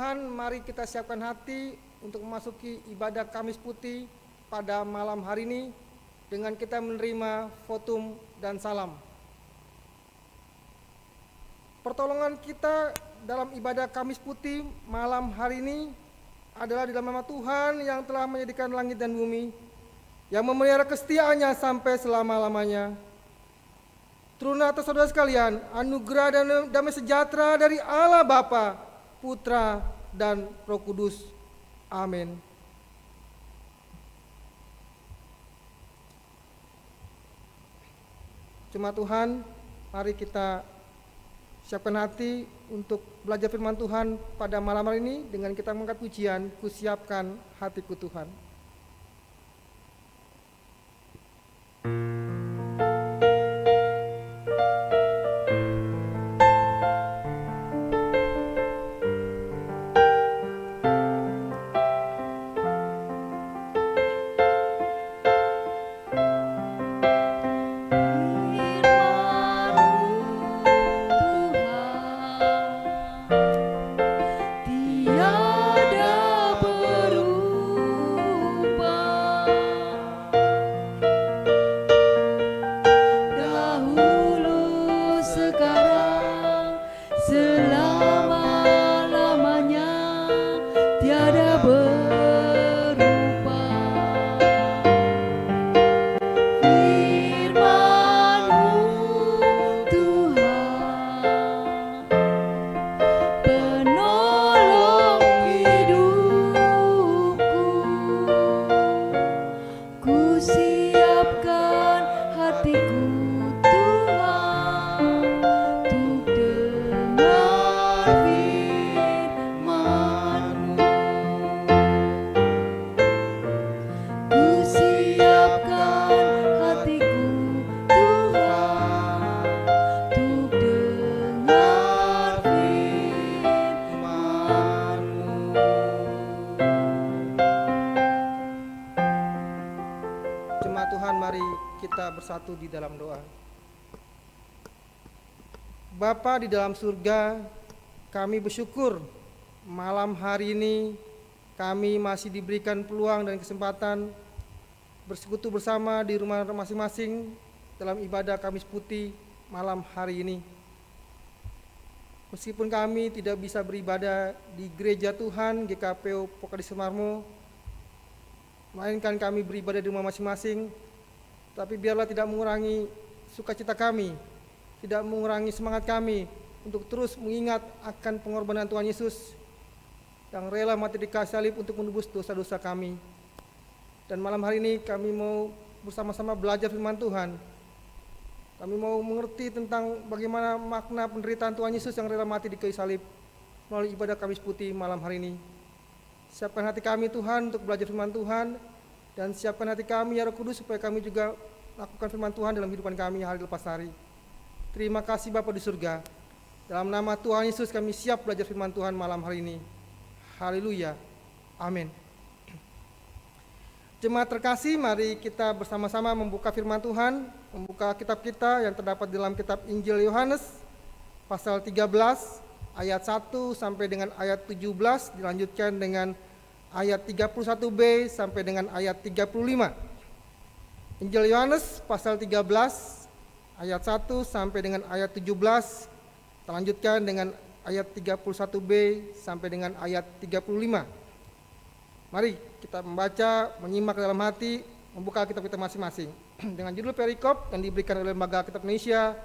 Tuhan, mari kita siapkan hati untuk memasuki ibadah Kamis Putih pada malam hari ini dengan kita menerima votum dan salam. Pertolongan kita dalam ibadah Kamis Putih malam hari ini adalah di dalam nama Tuhan yang telah menjadikan langit dan bumi, yang memelihara kesetiaannya sampai selama-lamanya. Turun atas saudara sekalian anugerah dan damai sejahtera dari Allah Bapa, Putra, dan Roh Kudus. Amin. Jemaat Tuhan, mari kita siapkan hati untuk belajar firman Tuhan pada malam hari ini dengan kita mengangkat pujian, "Kusiapkan hatiku Tuhan." Bersatu di dalam doa. Bapa di dalam surga, kami bersyukur malam hari ini kami masih diberikan peluang dan kesempatan bersekutu bersama di rumah masing-masing dalam ibadah Kamis Putih malam hari ini. Meskipun kami tidak bisa beribadah di gereja Tuhan GKPO Pokadi Sumarmo, melainkan kami beribadah di rumah masing-masing, tapi biarlah tidak mengurangi sukacita kami, tidak mengurangi semangat kami untuk terus mengingat akan pengorbanan Tuhan Yesus yang rela mati di kayu salib untuk menebus dosa-dosa kami. Dan malam hari ini kami mau bersama-sama belajar firman Tuhan. Kami mau mengerti tentang bagaimana makna penderitaan Tuhan Yesus yang rela mati di kayu salib melalui ibadah Kamis Putih malam hari ini. Siapkan hati kami Tuhan untuk belajar firman Tuhan, dan siapkan hati kami ya Roh Kudus supaya kami juga lakukan firman Tuhan dalam kehidupan kami hari lepas hari. Terima kasih Bapa di surga. Dalam nama Tuhan Yesus kami siap belajar firman Tuhan malam hari ini. Haleluya. Amin. Jemaat terkasih, mari kita bersama-sama membuka firman Tuhan, membuka kitab kita yang terdapat dalam kitab Injil Yohanes pasal 13 ayat 1 sampai dengan ayat 17, dilanjutkan dengan ayat 31b sampai dengan ayat 35. Injil Yohanes pasal 13 ayat 1 sampai dengan ayat 17, terlanjutkan dengan ayat 31b sampai dengan ayat 35. Mari kita membaca, menyimak dalam hati, membuka kitab kita masing-masing. Dengan judul perikop yang diberikan oleh Lembaga Kitab Indonesia,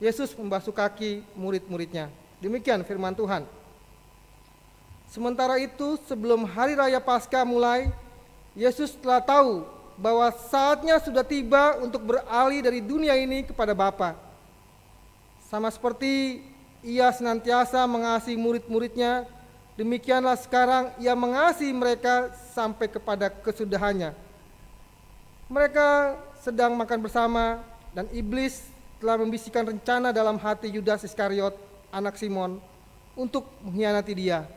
Yesus membasuh kaki murid-muridnya. Demikian firman Tuhan. Sementara itu, sebelum hari raya Paskah mulai, Yesus telah tahu bahwa saatnya sudah tiba untuk beralih dari dunia ini kepada Bapa. Sama seperti Ia senantiasa mengasihi murid-muridnya, demikianlah sekarang Ia mengasihi mereka sampai kepada kesudahannya. Mereka sedang makan bersama dan iblis telah membisikkan rencana dalam hati Yudas Iskariot, anak Simon, untuk mengkhianati Dia.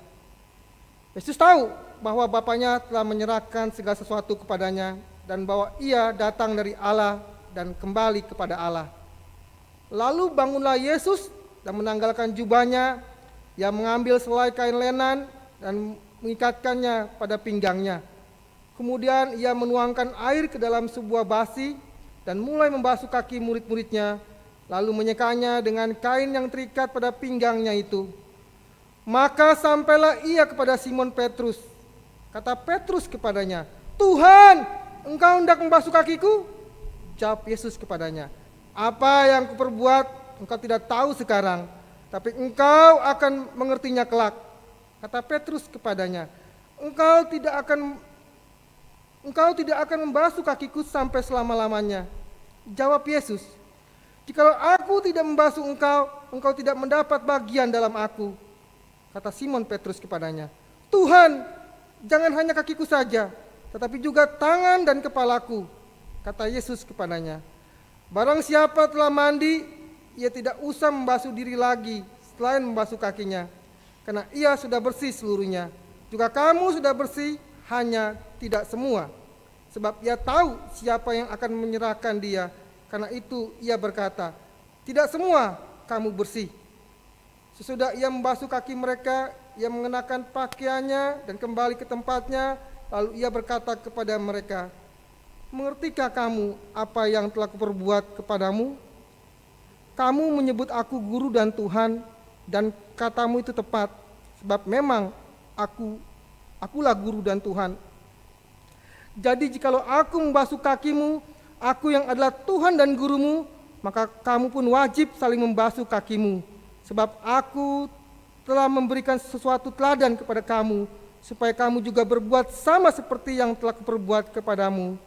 Yesus tahu bahwa Bapanya telah menyerahkan segala sesuatu kepadanya dan bahwa Ia datang dari Allah dan kembali kepada Allah. Lalu bangunlah Yesus dan menanggalkan jubahnya. Ia mengambil selai kain lenan dan mengikatkannya pada pinggangnya. Kemudian ia menuangkan air ke dalam sebuah basi dan mulai membasuh kaki murid-muridnya, lalu menyekanya dengan kain yang terikat pada pinggangnya itu. Maka sampailah ia kepada Simon Petrus. Kata Petrus kepadanya, "Tuhan, engkau hendak membasuh kakiku?" Jawab Yesus kepadanya, "Apa yang kuperbuat engkau tidak tahu sekarang, tapi engkau akan mengertinya kelak." Kata Petrus kepadanya, Engkau tidak akan membasuh kakiku sampai selama-lamanya." Jawab Yesus, "Jikalau aku tidak membasuh engkau, engkau tidak mendapat bagian dalam aku." Kata Simon Petrus kepadanya, "Tuhan, jangan hanya kakiku saja, tetapi juga tangan dan kepalaku." Kata Yesus kepadanya, "Barang siapa telah mandi, ia tidak usah membasuh diri lagi selain membasuh kakinya, karena ia sudah bersih seluruhnya. Juga kamu sudah bersih, hanya tidak semua. Sebab ia tahu siapa yang akan menyerahkan dia, karena itu ia berkata, tidak semua kamu bersih." Sesudah ia membasuh kaki mereka, ia mengenakan pakaiannya dan kembali ke tempatnya. Lalu ia berkata kepada mereka, "Mengertikah kamu apa yang telah kuperbuat kepadamu? Kamu menyebut aku guru dan Tuhan, dan katamu itu tepat, sebab memang akulah guru dan Tuhan. Jadi jikalau aku membasuh kakimu, aku yang adalah Tuhan dan gurumu, maka kamu pun wajib saling membasuh kakimu. Sebab aku telah memberikan sesuatu teladan kepada kamu, supaya kamu juga berbuat sama seperti yang telah kuperbuat kepadamu.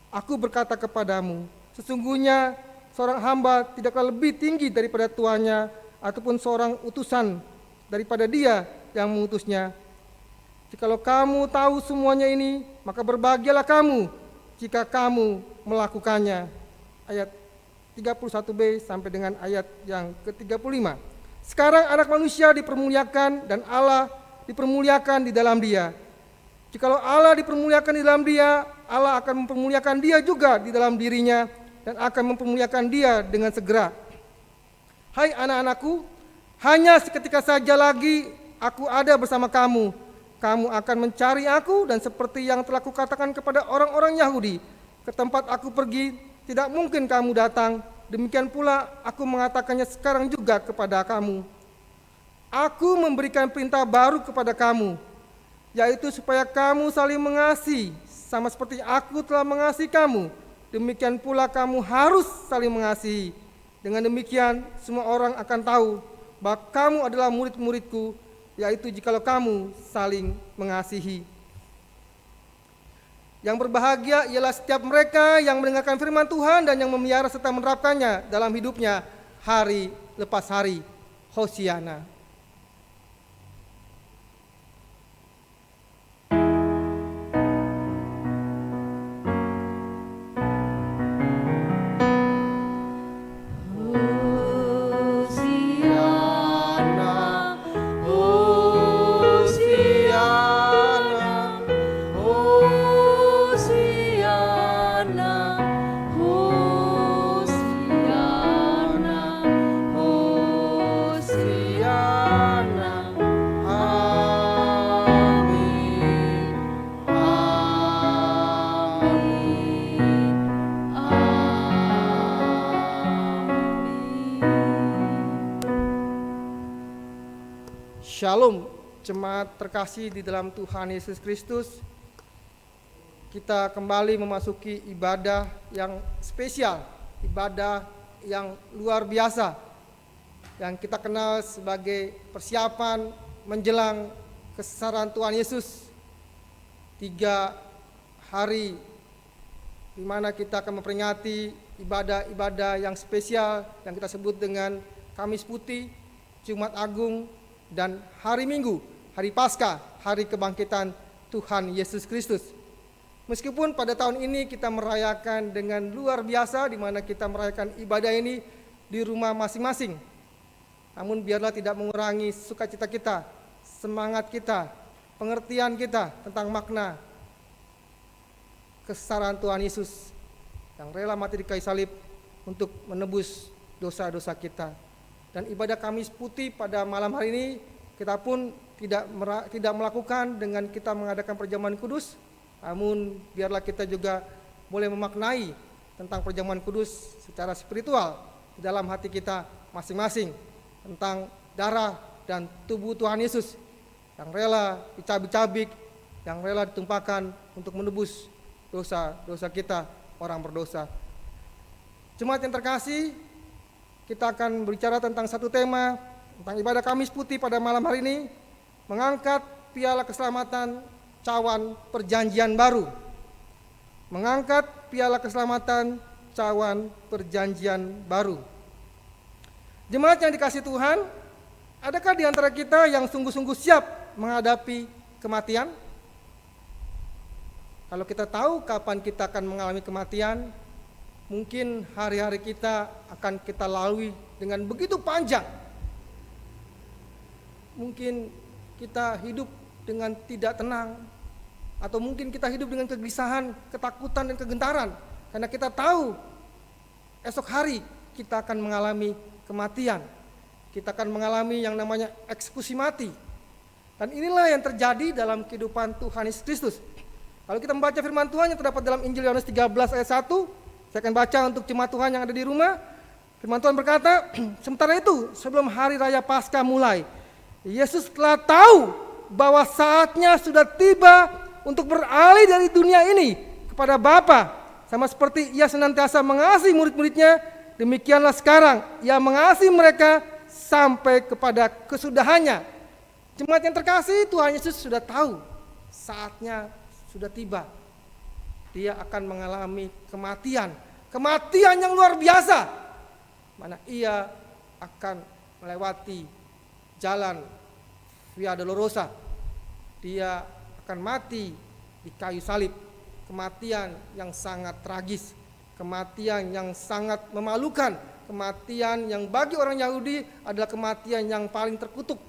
Aku berkata kepadamu, sesungguhnya seorang hamba tidaklah lebih tinggi daripada tuannya, ataupun seorang utusan daripada dia yang mengutusnya. Jikalau kamu tahu semuanya ini, maka berbahagialah kamu jika kamu melakukannya." Ayat 31b sampai dengan ayat yang ke-35. "Sekarang anak manusia dipermuliakan dan Allah dipermuliakan di dalam dia. Jikalau Allah dipermuliakan di dalam dia, Allah akan mempermuliakan dia juga di dalam dirinya dan akan mempermuliakan dia dengan segera. Hai anak-anakku, hanya seketika saja lagi aku ada bersama kamu. Kamu akan mencari aku, dan seperti yang telah kukatakan kepada orang-orang Yahudi, ke tempat aku pergi tidak mungkin kamu datang, demikian pula aku mengatakannya sekarang juga kepada kamu. Aku memberikan perintah baru kepada kamu, yaitu supaya kamu saling mengasihi, sama seperti aku telah mengasihi kamu, demikian pula kamu harus saling mengasihi. Dengan demikian semua orang akan tahu bahwa kamu adalah murid-muridku, yaitu jikalau kamu saling mengasihi. Yang berbahagia ialah setiap mereka yang mendengarkan firman Tuhan dan yang memelihara serta menerapkannya dalam hidupnya hari lepas hari. Hosiana. Shalom, jemaat terkasih di dalam Tuhan Yesus Kristus. Kita kembali memasuki ibadah yang spesial, ibadah yang luar biasa, yang kita kenal sebagai persiapan menjelang kesesaran Tuhan Yesus. 3 hari di mana kita akan memperingati ibadah-ibadah yang spesial yang kita sebut dengan Kamis Putih, Jumat Agung, dan hari Minggu, hari Paskah, hari kebangkitan Tuhan Yesus Kristus. Meskipun pada tahun ini kita merayakan dengan luar biasa, di mana kita merayakan ibadah ini di rumah masing-masing, namun biarlah tidak mengurangi sukacita kita, semangat kita, pengertian kita tentang makna kesesaran Tuhan Yesus yang rela mati di kayu salib untuk menebus dosa-dosa kita. Dan ibadah Kamis Putih pada malam hari ini kita pun tidak melakukan dengan kita mengadakan perjamuan kudus, namun biarlah kita juga boleh memaknai tentang perjamuan kudus secara spiritual di dalam hati kita masing-masing, tentang darah dan tubuh Tuhan Yesus yang rela dicabik-cabik, yang rela ditumpahkan untuk menebus dosa-dosa kita, orang berdosa. Jemaat yang terkasih, kita akan berbicara tentang satu tema, tentang ibadah Kamis Putih pada malam hari ini, mengangkat piala keselamatan cawan perjanjian baru. Mengangkat piala keselamatan cawan perjanjian baru. Jemaat yang dikasihi Tuhan, adakah di antara kita yang sungguh-sungguh siap menghadapi kematian? Kalau kita tahu kapan kita akan mengalami kematian, mungkin hari-hari kita akan kita lalui dengan begitu panjang. Mungkin kita hidup dengan tidak tenang, atau mungkin kita hidup dengan kegelisahan, ketakutan dan kegentaran, karena kita tahu esok hari kita akan mengalami kematian. Kita akan mengalami yang namanya eksekusi mati. Dan inilah yang terjadi dalam kehidupan Tuhan Yesus Kristus. Kalau kita membaca firman Tuhan yang terdapat dalam Injil Yohanes 13 ayat 1, saya akan baca untuk jemaat Tuhan yang ada di rumah. Firman Tuhan berkata, sementara itu sebelum hari raya Paskah mulai, Yesus telah tahu bahwa saatnya sudah tiba untuk beralih dari dunia ini kepada Bapa. Sama seperti Ia senantiasa mengasihi murid-muridnya, demikianlah sekarang Ia mengasihi mereka sampai kepada kesudahannya. Jemaat yang terkasih, Tuhan Yesus sudah tahu saatnya sudah tiba. Dia akan mengalami kematian yang luar biasa, mana Ia akan melewati jalan Via Dolorosa. Dia akan mati di kayu salib, kematian yang sangat tragis, kematian yang sangat memalukan, kematian yang bagi orang Yahudi adalah kematian yang paling terkutuk.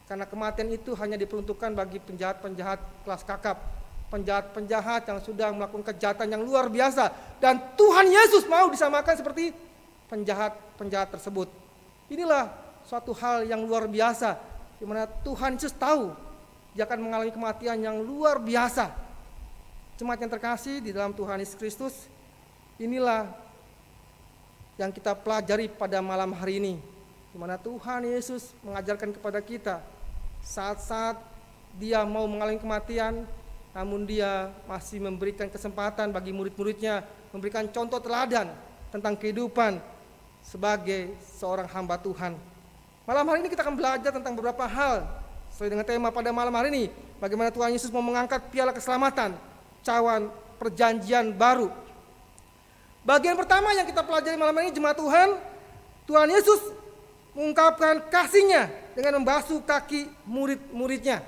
Karena kematian itu hanya diperuntukkan bagi penjahat-penjahat kelas kakap, penjahat-penjahat yang sudah melakukan kejahatan yang luar biasa, dan Tuhan Yesus mau disamakan seperti penjahat-penjahat tersebut. Inilah suatu hal yang luar biasa, di mana Tuhan Yesus tahu Dia akan mengalami kematian yang luar biasa. Jemaat yang terkasih di dalam Tuhan Yesus Kristus, inilah yang kita pelajari pada malam hari ini, di mana Tuhan Yesus mengajarkan kepada kita saat-saat Dia mau mengalami kematian, namun Dia masih memberikan kesempatan bagi murid-muridnya, memberikan contoh teladan tentang kehidupan sebagai seorang hamba Tuhan. Malam hari ini kita akan belajar tentang beberapa hal sesuai dengan tema pada malam hari ini, bagaimana Tuhan Yesus mau mengangkat piala keselamatan cawan perjanjian baru. Bagian pertama yang kita pelajari malam ini, jemaat Tuhan, Tuhan Yesus mengungkapkan kasih-Nya dengan membasuh kaki murid-muridnya.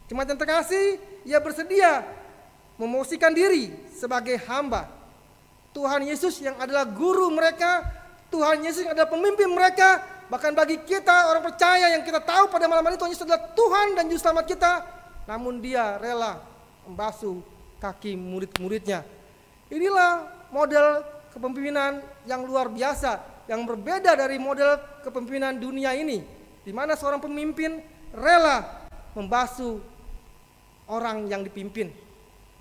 Jemaat yang terkasih, Ia bersedia memosisikan diri sebagai hamba. Tuhan Yesus yang adalah guru mereka, Tuhan Yesus yang adalah pemimpin mereka. Bahkan bagi kita orang percaya yang kita tahu pada malam hari ini Tuhan Yesus adalah Tuhan dan Juru Selamat kita, namun Dia rela membasuh kaki murid-muridnya. Inilah model kepemimpinan yang luar biasa, yang berbeda dari model kepemimpinan dunia ini, di mana seorang pemimpin rela membasuh orang yang dipimpin.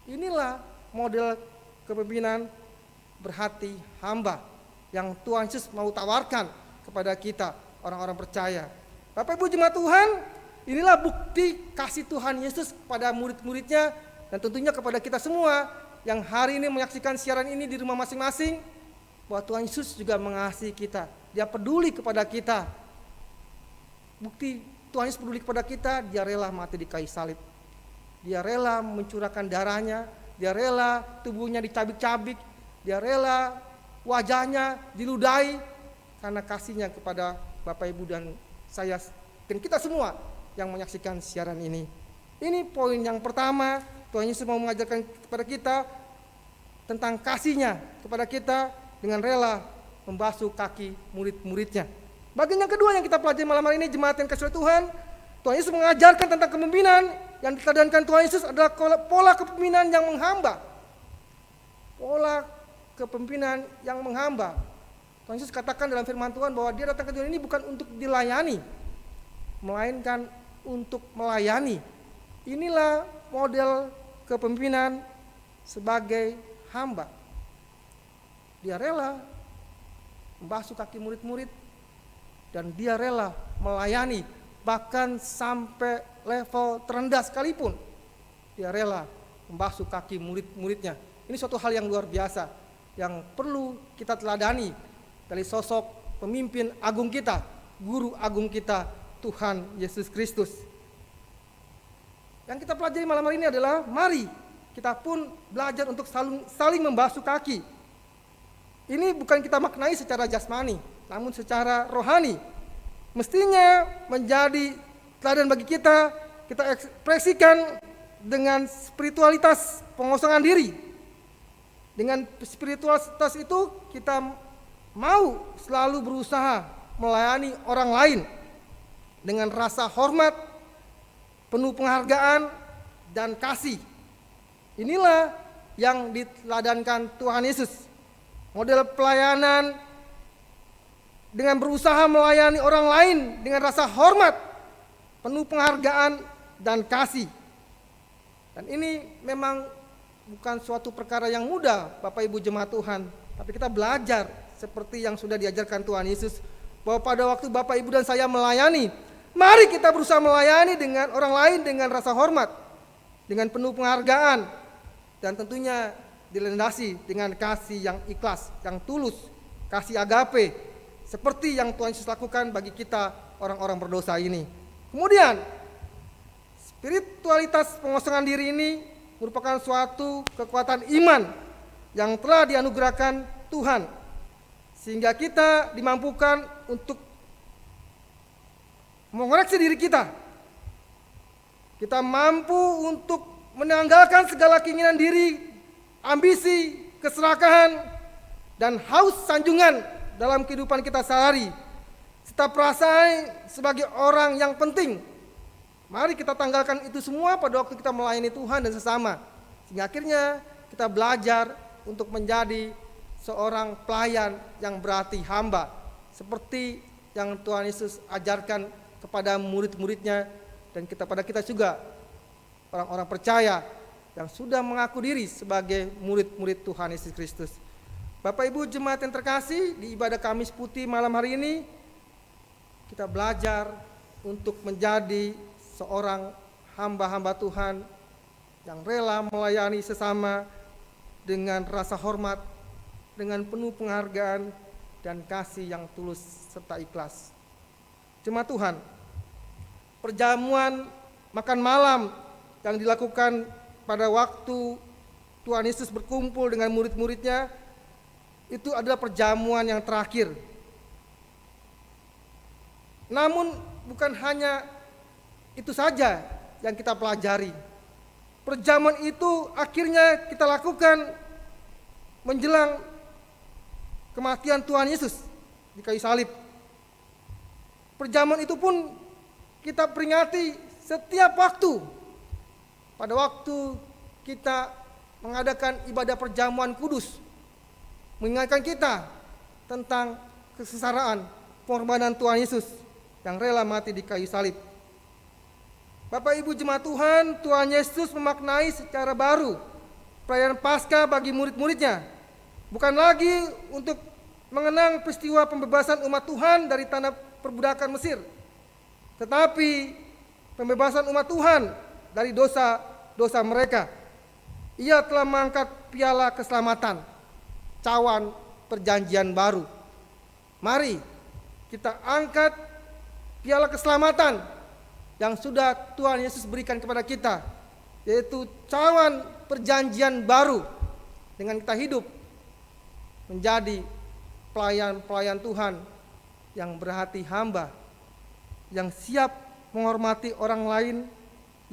Inilah model kepemimpinan berhati hamba yang Tuhan Yesus mau tawarkan kepada kita orang-orang percaya. Bapak Ibu jemaat Tuhan, inilah bukti kasih Tuhan Yesus kepada murid-muridnya, dan tentunya kepada kita semua yang hari ini menyaksikan siaran ini di rumah masing-masing, bahwa Tuhan Yesus juga mengasihi kita. Dia peduli kepada kita. Bukti Tuhan Yesus peduli kepada kita, Dia rela mati di kayu salib. Dia rela mencurahkan darahnya, Dia rela tubuhnya dicabik-cabik, Dia rela wajahnya diludahi, karena kasih-Nya kepada Bapak Ibu dan saya dan kita semua yang menyaksikan siaran ini. Ini poin yang pertama, Tuhan Yesus mau mengajarkan kepada kita tentang kasih-Nya kepada kita dengan rela membasuh kaki murid-muridnya. Bagian yang kedua yang kita pelajari malam hari ini, jemaat yang kasih Tuhan, Tuhan Yesus mengajarkan tentang kepemimpinan yang diteladankan Tuhan Yesus adalah pola kepemimpinan yang menghamba. Pola kepemimpinan yang menghamba. Tuhan Yesus katakan dalam firman Tuhan bahwa Dia datang ke dunia ini bukan untuk dilayani, melainkan untuk melayani. Inilah model kepemimpinan sebagai hamba. Dia rela membasuh kaki murid-murid dan dia rela melayani, bahkan sampai level terendah sekalipun dia rela membasuh kaki murid-muridnya. Ini suatu hal yang luar biasa yang perlu kita teladani dari sosok pemimpin agung kita, guru agung kita, Tuhan Yesus Kristus. Yang kita pelajari malam hari ini adalah mari kita pun belajar untuk saling membasuh kaki. Ini bukan kita maknai secara jasmani, namun secara rohani. Mestinya menjadi teladan bagi kita ekspresikan dengan spiritualitas pengosongan diri. Dengan spiritualitas itu kita mau selalu berusaha melayani orang lain dengan rasa hormat, penuh penghargaan dan kasih. Inilah yang diteladankan Tuhan Yesus. Model pelayanan dengan berusaha melayani orang lain dengan rasa hormat, penuh penghargaan dan kasih. Dan ini memang bukan suatu perkara yang mudah, Bapak Ibu jemaat Tuhan. Tapi kita belajar seperti yang sudah diajarkan Tuhan Yesus, bahwa pada waktu Bapak Ibu dan saya melayani, mari kita berusaha melayani dengan orang lain dengan rasa hormat, dengan penuh penghargaan, dan tentunya dilandasi dengan kasih yang ikhlas, yang tulus, kasih agape, seperti yang Tuhan Yesus lakukan bagi kita orang-orang berdosa ini. Kemudian, spiritualitas pengosongan diri ini merupakan suatu kekuatan iman yang telah dianugerahkan Tuhan, sehingga kita dimampukan untuk mengoreksi diri kita. Kita mampu untuk menanggalkan segala keinginan diri, ambisi, keserakahan, dan haus sanjungan dalam kehidupan kita sehari. Serta perasaan sebagai orang yang penting. Mari kita tanggalkan itu semua pada waktu kita melayani Tuhan dan sesama. Sehingga akhirnya kita belajar untuk menjadi seorang pelayan yang berarti hamba. Seperti yang Tuhan Yesus ajarkan kepada murid-muridnya dan pada kita juga, orang-orang percaya yang sudah mengaku diri sebagai murid-murid Tuhan Yesus Kristus. Bapak Ibu jemaat yang terkasih, di ibadah Kamis Putih malam hari ini kita belajar untuk menjadi seorang hamba-hamba Tuhan yang rela melayani sesama dengan rasa hormat, dengan penuh penghargaan dan kasih yang tulus serta ikhlas. Jemaat Tuhan, perjamuan makan malam yang dilakukan pada waktu Tuhan Yesus berkumpul dengan murid-muridnya itu adalah perjamuan yang terakhir. Namun bukan hanya itu saja yang kita pelajari. Perjamuan itu akhirnya kita lakukan menjelang kematian Tuhan Yesus di kayu salib. Perjamuan itu pun kita peringati setiap waktu. Pada waktu kita mengadakan ibadah perjamuan kudus, mengingatkan kita tentang kesengsaraan pengorbanan Tuhan Yesus yang rela mati di kayu salib. Bapak Ibu jemaat Tuhan, Tuhan Yesus memaknai secara baru perayaan Paskah bagi murid-muridnya. Bukan lagi untuk mengenang peristiwa pembebasan umat Tuhan dari tanah perbudakan Mesir, tetapi pembebasan umat Tuhan dari dosa-dosa mereka. Ia telah mengangkat piala keselamatan, cawan perjanjian baru. Mari kita angkat piala keselamatan yang sudah Tuhan Yesus berikan kepada kita, yaitu cawan perjanjian baru, dengan kita hidup menjadi pelayan-pelayan Tuhan yang berhati hamba, yang siap menghormati orang lain,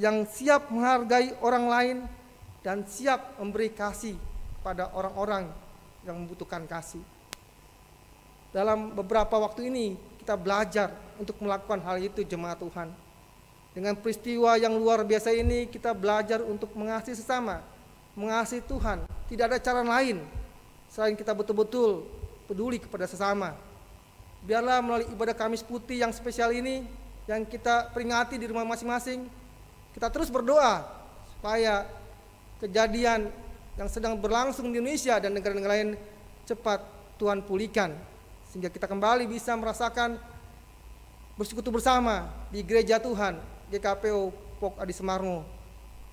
yang siap menghargai orang lain, dan siap memberi kasih pada orang-orang yang membutuhkan kasih. Dalam beberapa waktu ini kita belajar untuk melakukan hal itu jemaat Tuhan. Dengan peristiwa yang luar biasa ini kita belajar untuk mengasihi sesama, mengasihi Tuhan. Tidak ada cara lain selain kita betul-betul peduli kepada sesama. Biarlah melalui ibadah Kamis Putih yang spesial ini yang kita peringati di rumah masing-masing, kita terus berdoa supaya kejadian yang sedang berlangsung di Indonesia dan negara-negara lain cepat Tuhan pulihkan, sehingga kita kembali bisa merasakan bersekutu bersama di gereja Tuhan GKPO Pok Adi Sumarmo.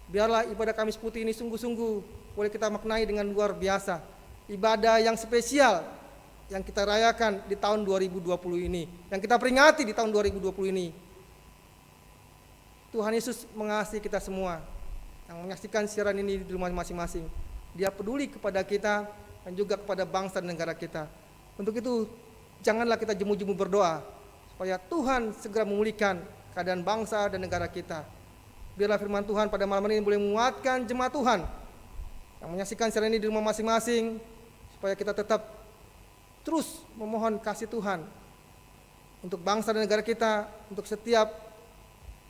Biarlah ibadah Kamis Putih ini sungguh-sungguh boleh kita maknai dengan luar biasa, ibadah yang spesial yang kita rayakan di tahun 2020 ini, yang kita peringati di tahun 2020 ini. Tuhan Yesus mengasihi kita semua yang menyaksikan siaran ini di rumah masing-masing. Dia peduli kepada kita dan juga kepada bangsa dan negara kita. Untuk itu, janganlah kita jemu-jemu berdoa supaya Tuhan segera memulihkan keadaan bangsa dan negara kita. Biarlah firman Tuhan pada malam ini boleh menguatkan jemaat Tuhan yang menyaksikan siaran ini di rumah masing-masing, supaya kita tetap terus memohon kasih Tuhan untuk bangsa dan negara kita, untuk setiap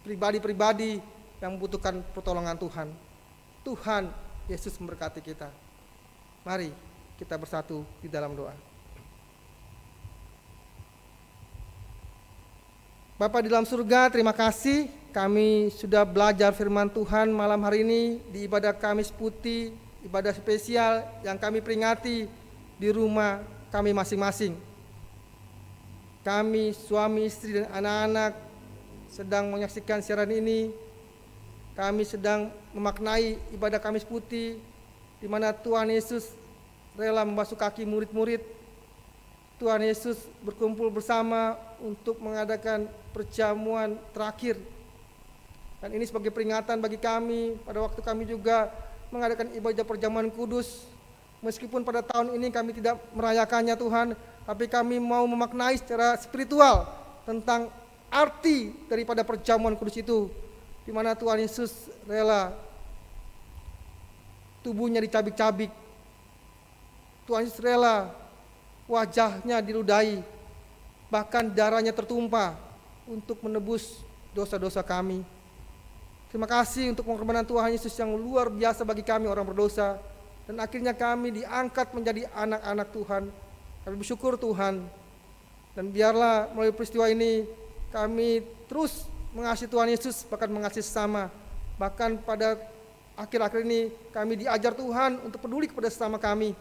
pribadi-pribadi yang membutuhkan pertolongan Tuhan. Tuhan Yesus memberkati kita. Mari kita bersatu di dalam doa. Bapa di dalam surga, terima kasih kami sudah belajar firman Tuhan malam hari ini di ibadah Kamis Putih, ibadah spesial yang kami peringati di rumah kami masing-masing. Kami, suami, istri, dan anak-anak sedang menyaksikan siaran ini. Kami sedang memaknai ibadah Kamis Putih, di mana Tuhan Yesus rela membasuh kaki murid-murid. Tuhan Yesus berkumpul bersama untuk mengadakan perjamuan terakhir. Dan ini sebagai peringatan bagi kami, pada waktu kami juga mengadakan ibadah perjamuan kudus. Meskipun pada tahun ini kami tidak merayakannya Tuhan, tapi kami mau memaknai secara spiritual tentang arti daripada perjamuan kudus itu, di mana Tuhan Yesus rela tubuhnya dicabik-cabik, Tuhan Yesus rela wajahnya diludahi, bahkan darahnya tertumpah untuk menebus dosa-dosa kami. Terima kasih untuk pengorbanan Tuhan Yesus yang luar biasa bagi kami orang berdosa, dan akhirnya kami diangkat menjadi anak-anak Tuhan. Kami bersyukur Tuhan, dan biarlah melalui peristiwa ini kami terus mengasihi Tuhan Yesus, bahkan mengasihi sesama. Bahkan pada akhir-akhir ini kami diajar Tuhan untuk peduli kepada sesama kami.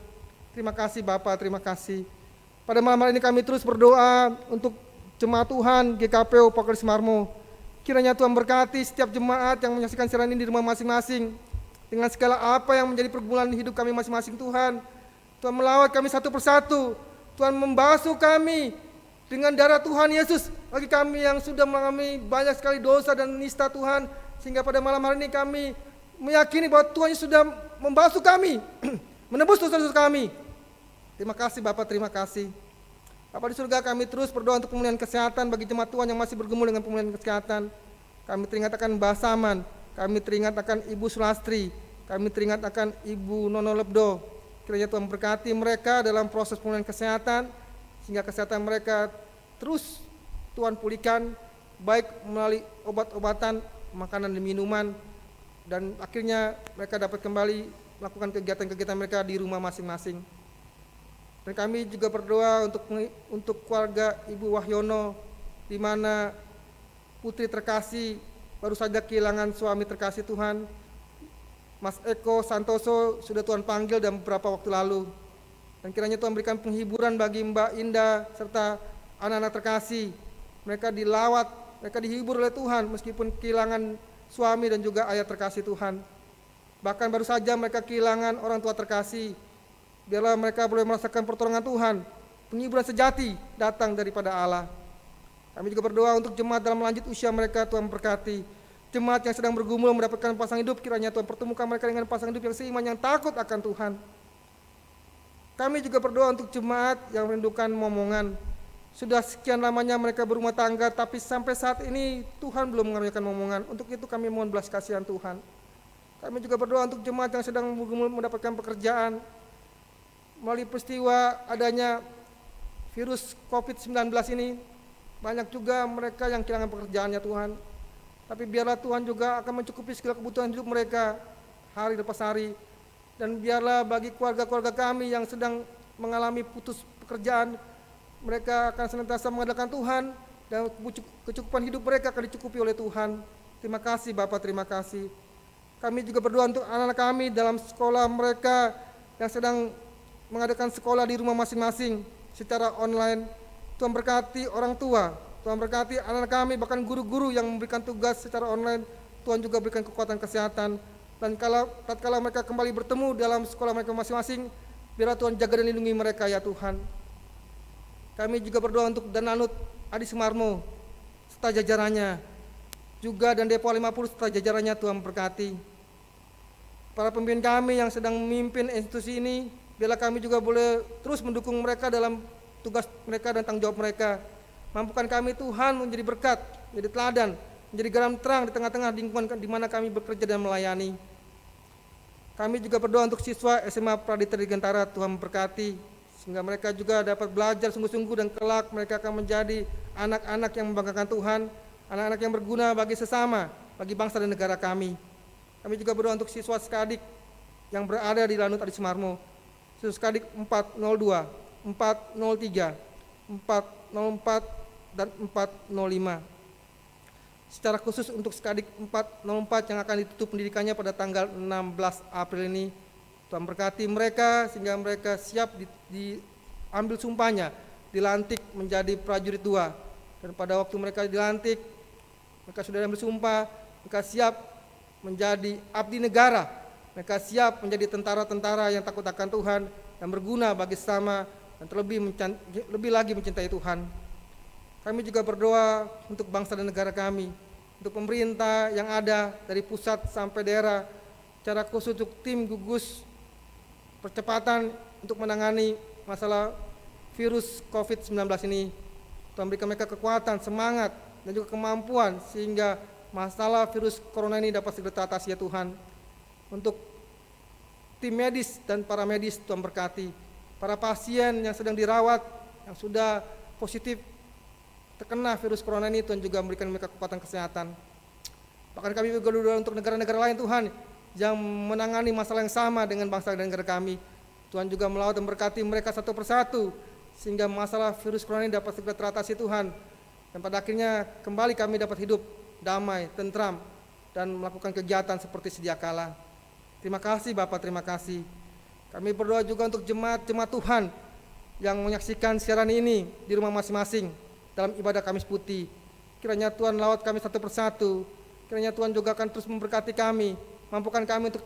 Terima kasih Bapa, terima kasih. Pada malam hari ini kami terus berdoa untuk jemaat Tuhan GKPO Pok Adi Sumarmo. Kiranya Tuhan berkati setiap jemaat yang menyaksikan siaran ini di rumah masing-masing, dengan segala apa yang menjadi pergumulan hidup kami masing-masing Tuhan. Tuhan melawat kami satu persatu. Tuhan membasuh kami dengan darah Tuhan Yesus. Bagi kami yang sudah mengalami banyak sekali dosa dan nista Tuhan, sehingga pada malam hari ini kami meyakini bahwa Tuhan Yesus sudah membasuh kami, menebus dosa-dosa kami. Terima kasih Bapak, terima kasih. Bapak di surga, kami terus berdoa untuk pemulihan kesehatan bagi jemaat Tuhan yang masih bergumul dengan pemulihan kesehatan. Kami teringat akan Mbah Saman, kami teringat akan Ibu Sulastri, kami teringat akan Ibu Nono Lebdo. Kiranya Tuhan berkati mereka dalam proses pemulihan kesehatan, sehingga kesehatan mereka terus Tuhan pulihkan, baik melalui obat-obatan, makanan dan minuman, dan akhirnya mereka dapat kembali melakukan kegiatan-kegiatan mereka di rumah masing-masing. Dan kami juga berdoa untuk keluarga Ibu Wahyono, di mana putri terkasih baru saja kehilangan suami terkasih Tuhan. Mas Eko Santoso sudah Tuhan panggil dalam beberapa waktu lalu. Dan kiranya Tuhan berikan penghiburan bagi Mbak Indah serta anak-anak terkasih. Mereka dilawat, mereka dihibur oleh Tuhan meskipun kehilangan suami dan juga ayah terkasih Tuhan. Bahkan baru saja mereka kehilangan orang tua terkasih. Biarlah mereka boleh merasakan pertolongan Tuhan. Penghiburan sejati datang daripada Allah. Kami juga berdoa untuk jemaat dalam lanjut usia mereka, Tuhan berkati. Jemaat yang sedang bergumul mendapatkan pasangan hidup, kiranya Tuhan pertemukan mereka dengan pasangan hidup yang seiman, yang takut akan Tuhan. Kami juga berdoa untuk jemaat yang merindukan momongan. Sudah sekian lamanya mereka berumah tangga, tapi sampai saat ini Tuhan belum mengaruniakan momongan. Untuk itu kami mohon belas kasihan Tuhan. Kami juga berdoa untuk jemaat yang sedang bergumul mendapatkan pekerjaan. Melalui peristiwa adanya virus COVID-19 ini, banyak juga mereka yang kehilangan pekerjaannya Tuhan. Tapi biarlah Tuhan juga akan mencukupi segala kebutuhan hidup mereka hari lepas hari. Dan biarlah bagi keluarga-keluarga kami yang sedang mengalami putus pekerjaan, mereka akan senantiasa mengandalkan Tuhan, dan kecukupan hidup mereka akan dicukupi oleh Tuhan. Terima kasih Bapak, terima kasih. Kami juga berdoa untuk anak-anak kami dalam sekolah mereka yang sedang mengadakan sekolah di rumah masing-masing secara online. Tuhan berkati orang tua, Tuhan berkati anak-anak kami, bahkan guru-guru yang memberikan tugas secara online. Tuhan juga berikan kekuatan kesehatan. Dan tatkala mereka kembali bertemu dalam sekolah mereka masing-masing, biarlah Tuhan jaga dan lindungi mereka ya Tuhan. Kami juga berdoa untuk Dananut Adi Sumarmo serta jajarannya, juga dan Depo 50 serta jajarannya. Tuhan berkati para pemimpin kami yang sedang memimpin institusi ini, biarlah kami juga boleh terus mendukung mereka dalam tugas mereka dan tanggung jawab mereka. Mampukan kami Tuhan menjadi berkat, menjadi teladan, menjadi garam terang di tengah-tengah lingkungan di mana kami bekerja dan melayani. Kami juga berdoa untuk siswa SMA Pradita Dirgantara, Tuhan berkati sehingga mereka juga dapat belajar sungguh-sungguh dan kelak mereka akan menjadi anak-anak yang membanggakan Tuhan, anak-anak yang berguna bagi sesama, bagi bangsa dan negara kami. Kami juga berdoa untuk siswa Skadik yang berada di Lanut Adi Sumarmo, siswa Skadik 402, 403, 404, dan 405. Secara khusus untuk Skadik 404 yang akan ditutup pendidikannya pada tanggal 16 April ini, Tuhan berkati mereka sehingga mereka siap diambil sumpahnya, dilantik menjadi prajurit 2. Dan pada waktu mereka dilantik, mereka sudah ambil sumpah, mereka siap menjadi abdi negara, mereka siap menjadi tentara-tentara yang takut akan Tuhan, yang berguna bagi sesama, dan lebih lagi mencintai Tuhan. Kami juga berdoa untuk bangsa dan negara kami, untuk pemerintah yang ada dari pusat sampai daerah, secara khusus untuk tim gugus percepatan untuk menangani masalah virus COVID-19 ini. Tuhan berikan mereka kekuatan, semangat, dan juga kemampuan sehingga masalah virus corona ini dapat segera teratasi ya Tuhan. Untuk tim medis dan para medis, Tuhan berkati. Para pasien yang sedang dirawat, yang sudah positif terkena virus corona ini, Tuhan juga memberikan mereka kekuatan kesehatan. Bahkan kami juga berdoa untuk negara-negara lain Tuhan, yang menangani masalah yang sama dengan bangsa dan negara kami. Tuhan juga melawat dan berkati mereka satu persatu, sehingga masalah virus corona ini dapat segera teratasi Tuhan. Dan pada akhirnya kembali kami dapat hidup damai, tentram, dan melakukan kegiatan seperti sedia kala. Terima kasih Bapak, terima kasih. Kami berdoa juga untuk jemaat-jemaat Tuhan yang menyaksikan siaran ini di rumah masing-masing dalam ibadah Kamis Putih. Kiranya Tuhan lawat kami satu persatu. Kiranya Tuhan juga akan terus memberkati kami, mampukan kami untuk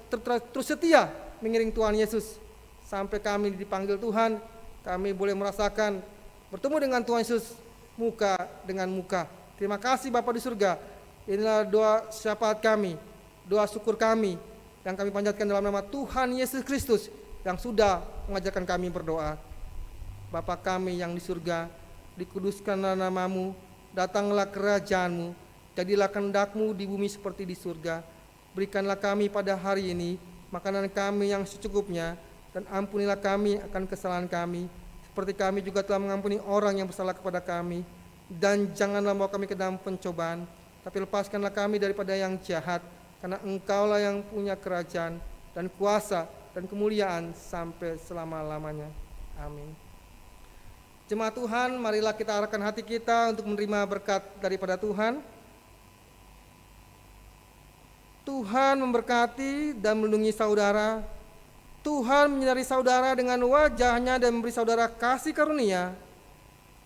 terus setia mengiring Tuhan Yesus sampai kami dipanggil Tuhan, kami boleh merasakan bertemu dengan Tuhan Yesus muka dengan muka. Terima kasih Bapa di surga. Inilah doa syafaat kami, doa syukur kami yang kami panjatkan dalam nama Tuhan Yesus Kristus yang sudah mengajarkan kami berdoa. Bapa kami yang di surga, dikuduskanlah namamu, datanglah kerajaanmu, jadilah kehendak-Mu di bumi seperti di surga. Berikanlah kami pada hari ini makanan kami yang secukupnya, dan ampunilah kami akan kesalahan kami, seperti kami juga telah mengampuni orang yang bersalah kepada kami. Dan janganlah bawa kami ke dalam pencobaan, tapi lepaskanlah kami daripada yang jahat, karena Engkaulah yang punya kerajaan dan kuasa dan kemuliaan sampai selama-lamanya. Amin. Jemaat Tuhan, marilah kita arahkan hati kita untuk menerima berkat daripada Tuhan. Tuhan memberkati dan melindungi saudara. Tuhan menyinari saudara dengan wajah-Nya dan memberi saudara kasih karunia.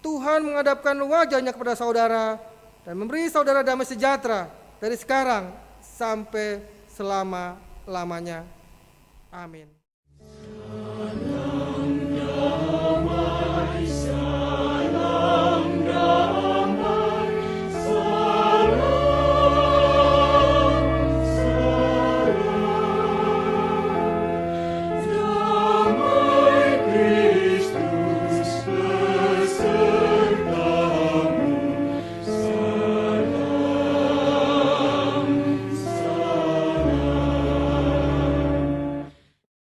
Tuhan menghadapkan wajah-Nya kepada saudara dan memberi saudara damai sejahtera dari sekarang sampai selama-lamanya. Amin.